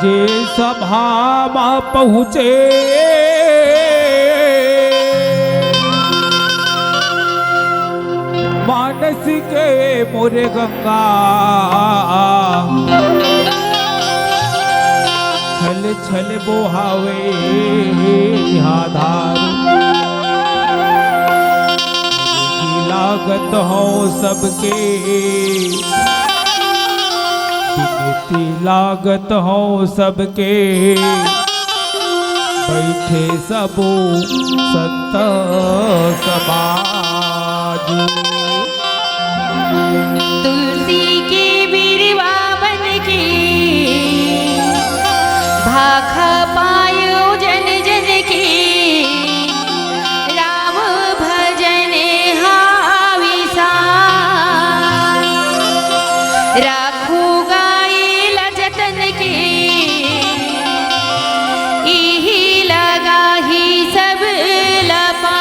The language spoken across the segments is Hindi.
जे सभा में पहुँचे मानस के मोरे गंगा छल छल बोहावे आधार लागत हो सबके बिनती लागत हो सबके बैठे सबो संत समाज तुलसी के बिरवा बन के भाखा पायो जन जन के राम भजन हाविसा राखू गाइला जतन के इही लगा ही सब लपा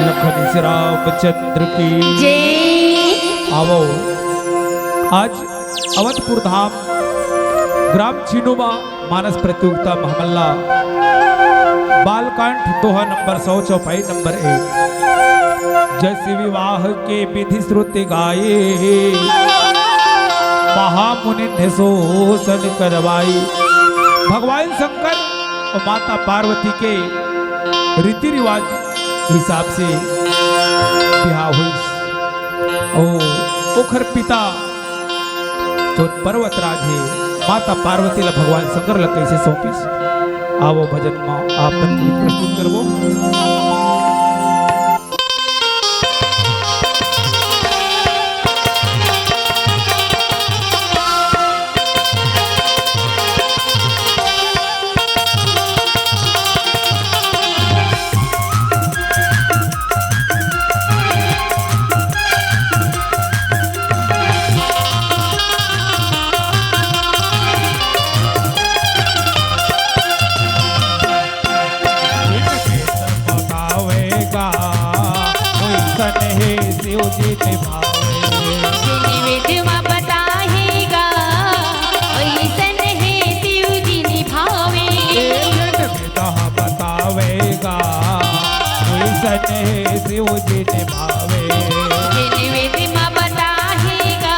लखन रामचंद्र की जय। आवो आज अवधपुर धाम ग्राम चिनुमा मानस प्रतियोगिता महमल्ला बालकांठ दोहा नंबर 100 चौपाई नंबर 1 जैसे विवाह के विधि श्रुति गाये महामुनि ने शोषण करवाई। भगवान शंकर और माता पार्वती के रीति रिवाज हिसाब से ब्याह हुई। ओखर पिता जो पर्वतराज है माता पार्वती ला भगवान शंकर ला कैसे सौंपीस। आवो भजन में आपन प्रस्तुत करवो। शिव जी निभावे निवेद मां बताहेगा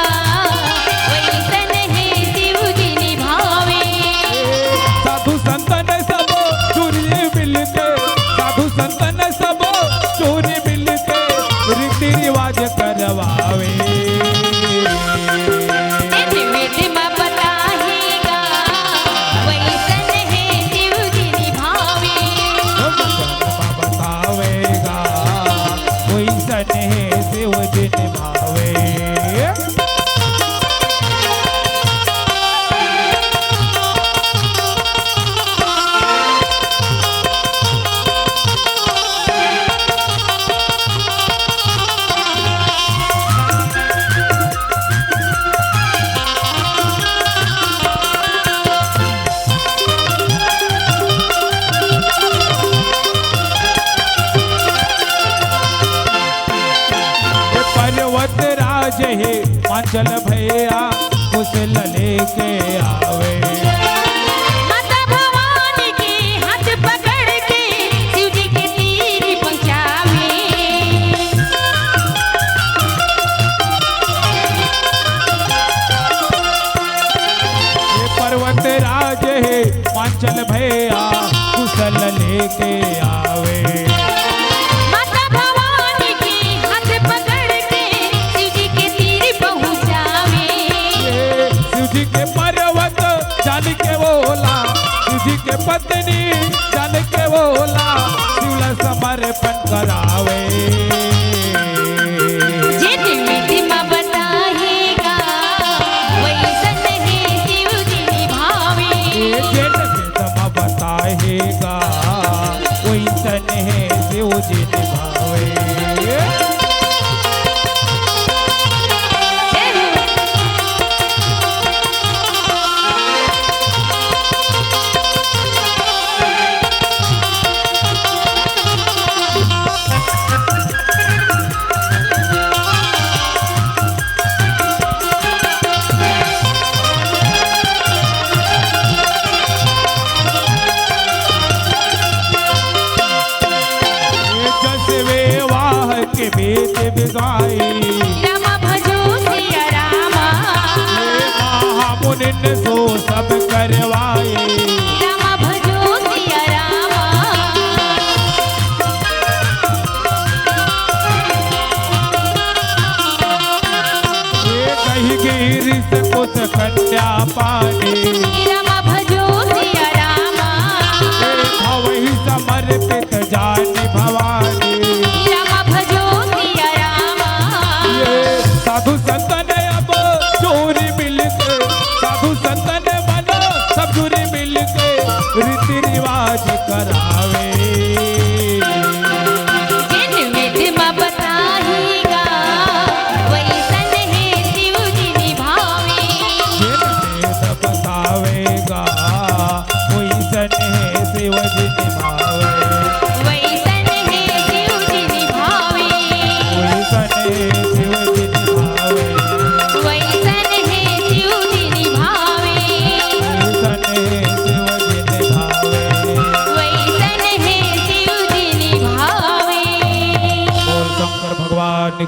वैसन है शिव जी निभावे। साधु संतन सब चोरी मिलके साधु संतन सब चोरी मिलके रीति रिवाज करवावे। निवेद मां बताहेगा वैसन है शिव जी निभावे। बतावेगा वैसन है शिव जी निभावे। पर्वतराज है मांचल भैया कुशल लेके आवे। माता भवानी के हाथ पकड़ के शिव जी के तीर पहुंचावे। ये पर्वतराज है मांचल भैया कुशल लेके आवे। माता भवानी के हाथ पकड़ के शिव जी के तीर पहुंचावे। शिव जी के पर्वत जान के बोला शिव जी के पत्नी जान के बोला शिवला समर्पण करावे। निवेद मां बताहेगा वैसन है शिव जी निभावे। बताएगा वैसन है शिव जी निभावे।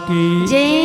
की जय।